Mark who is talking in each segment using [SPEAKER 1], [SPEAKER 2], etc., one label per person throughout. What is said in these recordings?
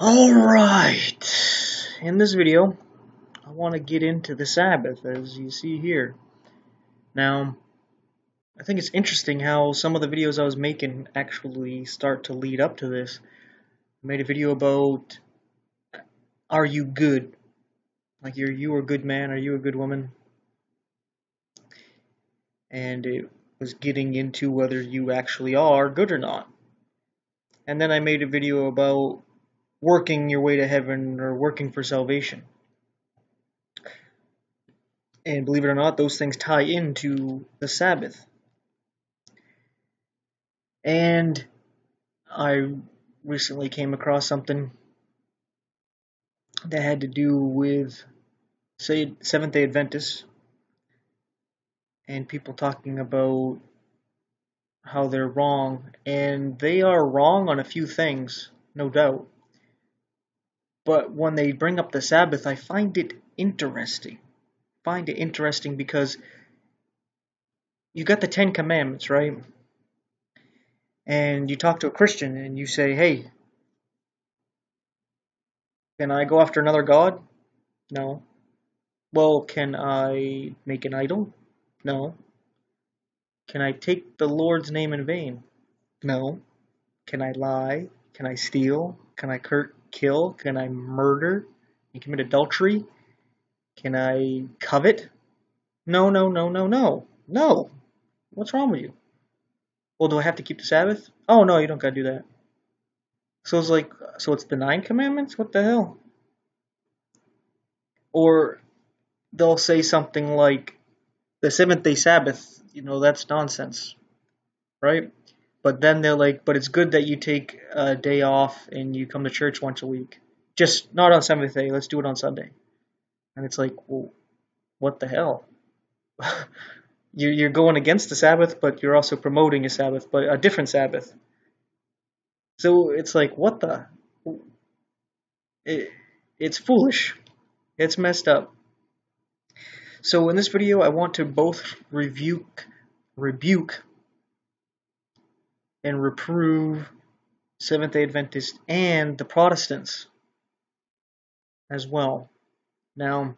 [SPEAKER 1] Alright, in this video, I want to get into the Sabbath, as you see here. Now, I think it's interesting how some of the videos I was making actually start to lead up to this. I made a video about, are you good? Like, are you a good man? Are you a good woman? And it was getting into whether you actually are good or not. And then I made a video about working your way to heaven or working for salvation. And believe it or not, those things tie into the Sabbath. And I recently came across something that had to do with, say, Seventh-day Adventists and people talking about how they're wrong. And they are wrong on a few things, no doubt. But when they bring up the Sabbath, I find it interesting. Because you got the Ten Commandments, right? And you talk to a Christian and you say, hey, can I go after another god? No. Well, can I make an idol? No. Can I take the Lord's name in vain? No. Can I lie? Can I steal? Can I kill? Can I murder and commit adultery? Can I covet? No, no, no, no, no. No. What's wrong with you? Well, do I have to keep the Sabbath? Oh, no, you don't gotta do that. So it's like, so it's the 9 commandments? What the hell? Or they'll say something like, the 7th-day Sabbath, that's nonsense, right? But then they're like, but it's good that you take a day off and you come to church once a week. Just not on 7th day, let's do it on Sunday. And it's like, well, what the hell? You're going against the Sabbath, but you're also promoting a Sabbath, but a different Sabbath. So it's like, what the? It's foolish. It's messed up. So in this video, I want to both rebuke and reprove Seventh-day Adventists and the Protestants as well. Now,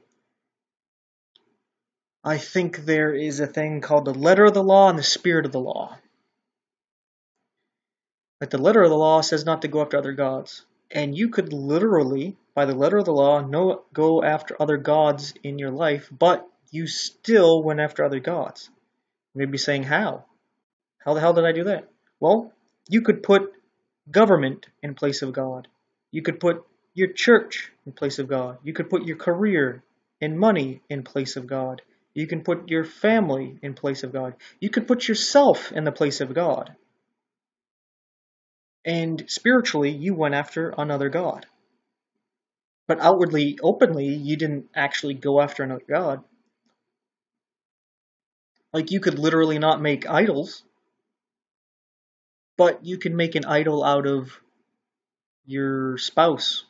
[SPEAKER 1] I think there is a thing called the letter of the law and the spirit of the law. Like the letter of the law says not to go after other gods. And you could literally, by the letter of the law, go after other gods in your life, but you still went after other gods. You may be saying, how? How the hell did I do that? Well, you could put government in place of God. You could put your church in place of God. You could put your career and money in place of God. You can put your family in place of God. You could put yourself in the place of God. And spiritually, you went after another God. But outwardly, openly, you didn't actually go after another God. Like, you could literally not make idols, but you can make an idol out of your spouse.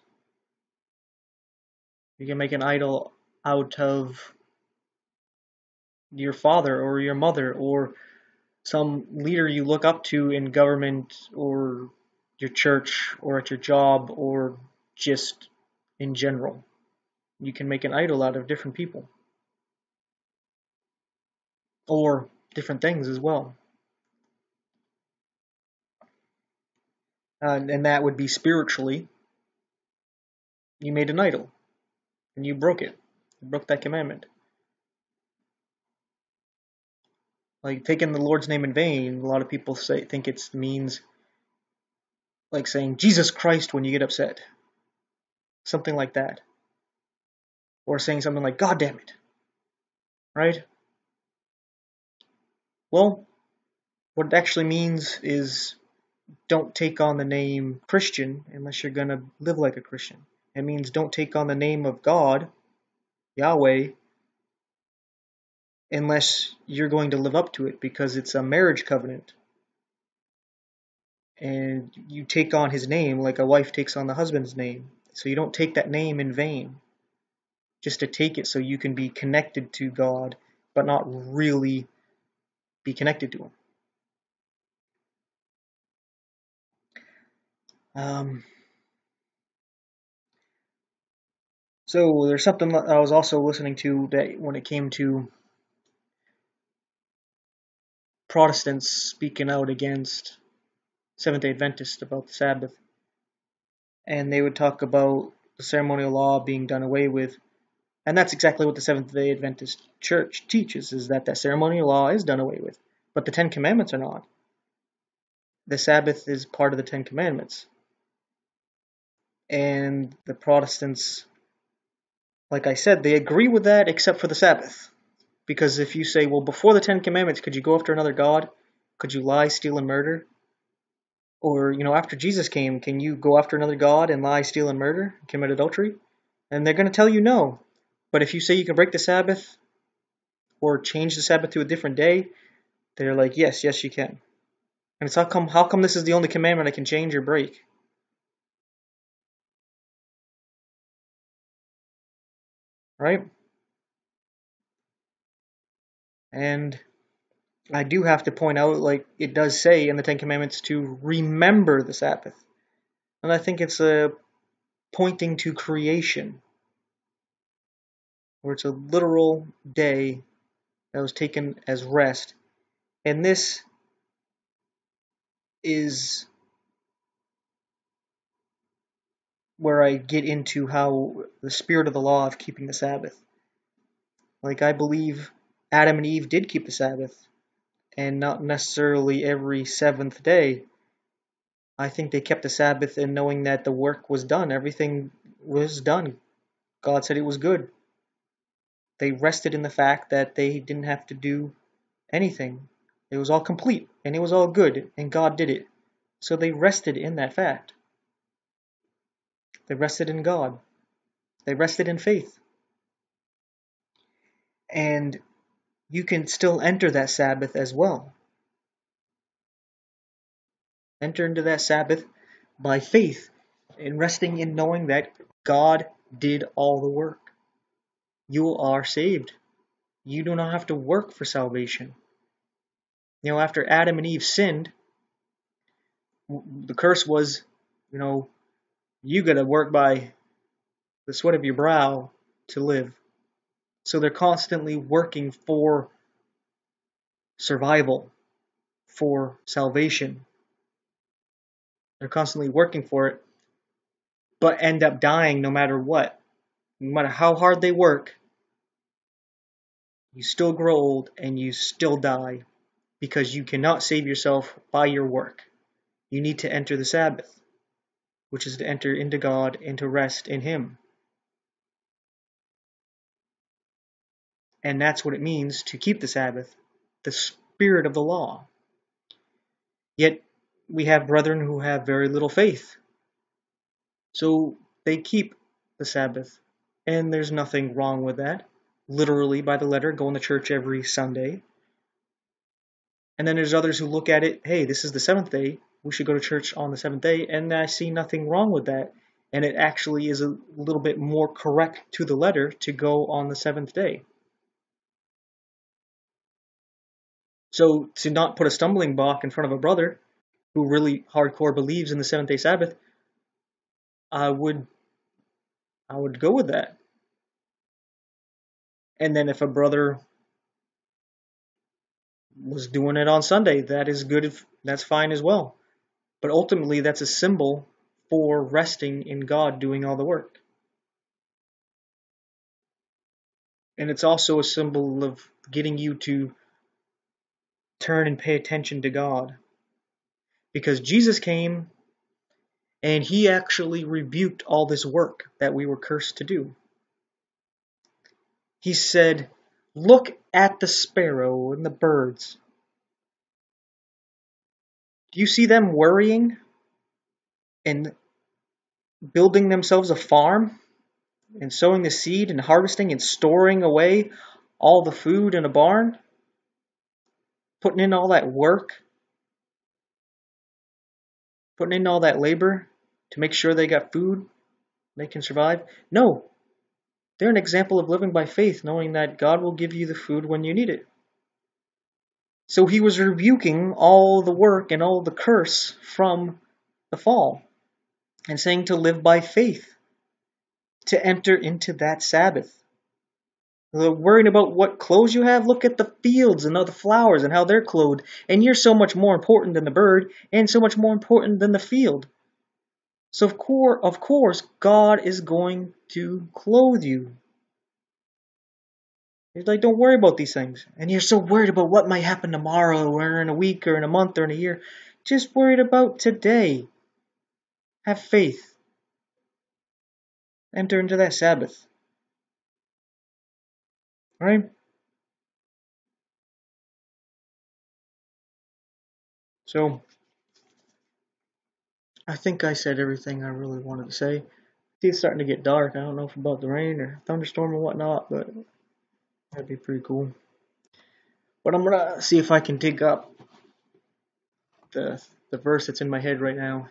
[SPEAKER 1] You can make an idol out of your father or your mother or some leader you look up to in government or your church or at your job or just in general. You can make an idol out of different people or different things as well. And that would be spiritually. You made an idol and you broke it. You broke that commandment. Like taking the Lord's name in vain, a lot of people think it means like saying Jesus Christ when you get upset. Something like that. Or saying something like God damn it. Right? Well, what it actually means is don't take on the name Christian unless you're going to live like a Christian. It means don't take on the name of God, Yahweh, unless you're going to live up to it because it's a marriage covenant. And you take on his name like a wife takes on the husband's name. So you don't take that name in vain. Just to take it so you can be connected to God, but not really be connected to him. So there's something that I was also listening to that when it came to Protestants speaking out against Seventh-day Adventists about the Sabbath, and they would talk about the ceremonial law being done away with, and that's exactly what the Seventh-day Adventist Church teaches, is that ceremonial law is done away with, but the Ten Commandments are not. The Sabbath is part of the Ten Commandments, and the Protestants, like I said, they agree with that except for the Sabbath. Because if you say, well, before the Ten Commandments, could you go after another god? Could you lie, steal, and murder? Or, after Jesus came, can you go after another god and lie, steal, and murder, commit adultery? And they're going to tell you no. But if you say you can break the Sabbath or change the Sabbath to a different day, they're like, yes, you can. And it's how come this is the only commandment I can change or break? Right? And I do have to point out, like it does say in the Ten Commandments, to remember the Sabbath. And I think it's pointing to creation, where it's a literal day that was taken as rest. And this is where I get into how the spirit of the law of keeping the Sabbath. Like, I believe Adam and Eve did keep the Sabbath, and not necessarily every seventh day. I think they kept the Sabbath in knowing that the work was done. Everything was done. God said it was good. They rested in the fact that they didn't have to do anything. It was all complete, and it was all good, and God did it. So they rested in that fact. They rested in God. They rested in faith. And you can still enter that Sabbath as well. Enter into that Sabbath by faith and resting in knowing that God did all the work. You are saved. You do not have to work for salvation. After Adam and Eve sinned, the curse was, you got to work by the sweat of your brow to live. So they're constantly working for survival, for salvation. They're constantly working for it, but end up dying no matter what. No matter how hard they work, you still grow old and you still die because you cannot save yourself by your work. You need to enter the Sabbath, which is to enter into God and to rest in Him. And that's what it means to keep the Sabbath, the spirit of the law. Yet we have brethren who have very little faith. So they keep the Sabbath, and there's nothing wrong with that. Literally, by the letter, going to church every Sunday. And then there's others who look at it, hey, this is the seventh day, we should go to church on the seventh day, and I see nothing wrong with that. And it actually is a little bit more correct to the letter to go on the seventh day. So to not put a stumbling block in front of a brother who really hardcore believes in the seventh day Sabbath, I would go with that. And then if a brother was doing it on Sunday, that is good, that's fine as well. But ultimately, that's a symbol for resting in God doing all the work. And it's also a symbol of getting you to turn and pay attention to God. Because Jesus came and He actually rebuked all this work that we were cursed to do. He said, look at the sparrow and the birds. Do you see them worrying and building themselves a farm and sowing the seed and harvesting and storing away all the food in a barn? Putting in all that work, putting in all that labor to make sure they got food, they can survive? No. They're an example of living by faith, knowing that God will give you the food when you need it. So He was rebuking all the work and all the curse from the fall and saying to live by faith. to enter into that Sabbath. Worrying about what clothes you have, look at the fields and all the flowers and how they're clothed. And you're so much more important than the bird and so much more important than the field. So of course, God is going to clothe you. He's like, don't worry about these things. And you're so worried about what might happen tomorrow or in a week or in a month or in a year. Just worried about today. Have faith. Enter into that Sabbath. Right? So, I think I said everything I really wanted to say. It's starting to get dark. I don't know if about the rain or thunderstorm or whatnot, but that'd be pretty cool. But I'm gonna see if I can dig up the verse that's in my head right now.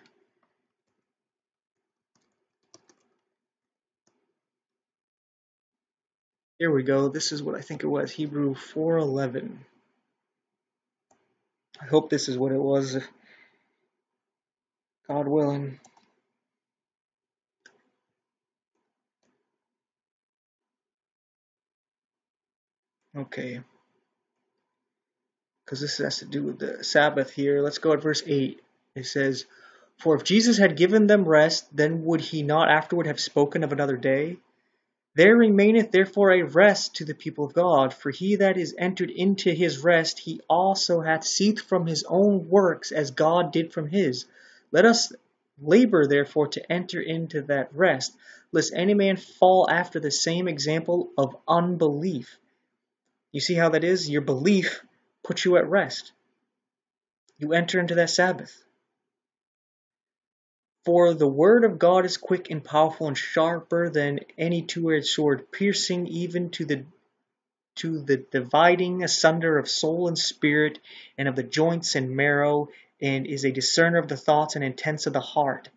[SPEAKER 1] Here we go. This is what I think it was. Hebrew 4:11. I hope this is what it was. God willing. Okay. Because this has to do with the Sabbath here. Let's go at verse 8. It says, "For if Jesus had given them rest, then would he not afterward have spoken of another day? There remaineth therefore a rest to the people of God, for he that is entered into his rest, he also hath ceased from his own works, as God did from his. Let us labor therefore to enter into that rest, lest any man fall after the same example of unbelief." You see how that is? Your belief puts you at rest. You enter into that Sabbath. "For the word of God is quick and powerful and sharper than any two-edged sword, piercing even to the dividing asunder of soul and spirit, and of the joints and marrow, and is a discerner of the thoughts and intents of the heart.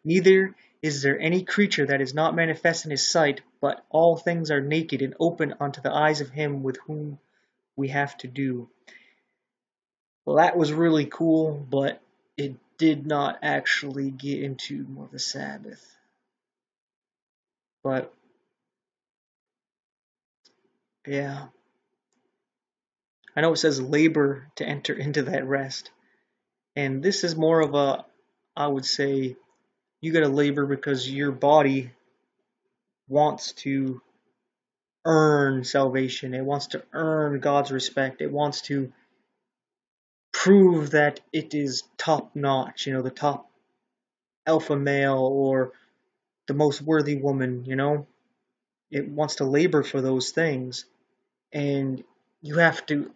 [SPEAKER 1] Neither is there any creature that is not manifest in his sight, but all things are naked and open unto the eyes of him with whom we have to do." Well, that was really cool, but it did not actually get into more of the Sabbath. But yeah, I know it says labor to enter into that rest. And this is more of a, I would say, you got to labor because your body wants to earn salvation. It wants to earn God's respect. It wants to prove that it is top notch, the top alpha male or the most worthy woman, It wants to labor for those things. And you have to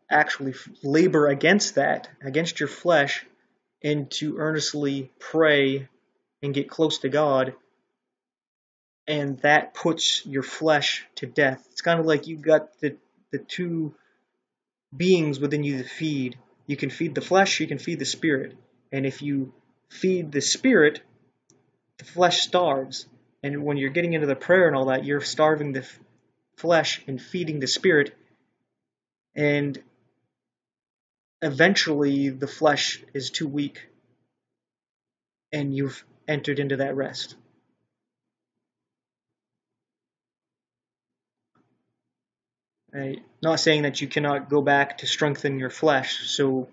[SPEAKER 1] actually labor against that, against your flesh, and to earnestly pray and get close to God. And that puts your flesh to death. It's kind of like you got the two beings within you to feed. You can feed the flesh, you can feed the spirit. And if you feed the spirit, the flesh starves. And when you're getting into the prayer and all that, you're starving the flesh and feeding the spirit. And eventually the flesh is too weak and you've entered into that rest. Right? Not saying that you cannot go back to strengthen your flesh, so,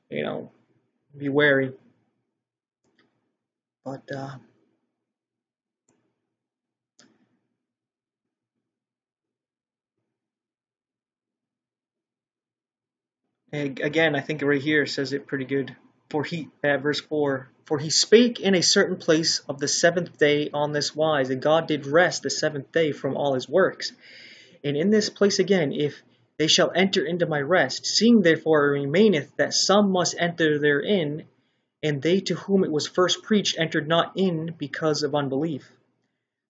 [SPEAKER 1] be wary. But, again, I think right here says it pretty good. Verse 4, "For he spake in a certain place of the seventh day on this wise, and God did rest the seventh day from all his works. And in this place again, if they shall enter into my rest, seeing therefore it remaineth that some must enter therein, and they to whom it was first preached entered not in because of unbelief."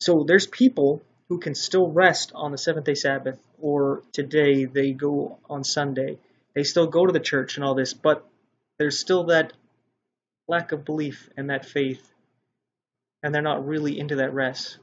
[SPEAKER 1] So there's people who can still rest on the seventh day Sabbath, or today they go on Sunday. They still go to the church and all this, but there's still that lack of belief and that faith, and they're not really into that rest.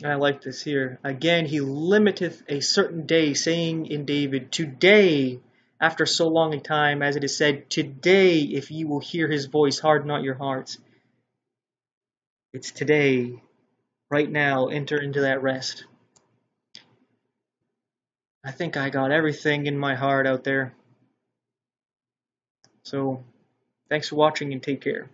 [SPEAKER 1] And I like this here. "Again, he limiteth a certain day, saying in David, Today after so long a time, as it is said, today, if ye will hear his voice, harden not your hearts. It's today, right now, enter into that rest. I think I got everything in my heart out there. So, thanks for watching and take care.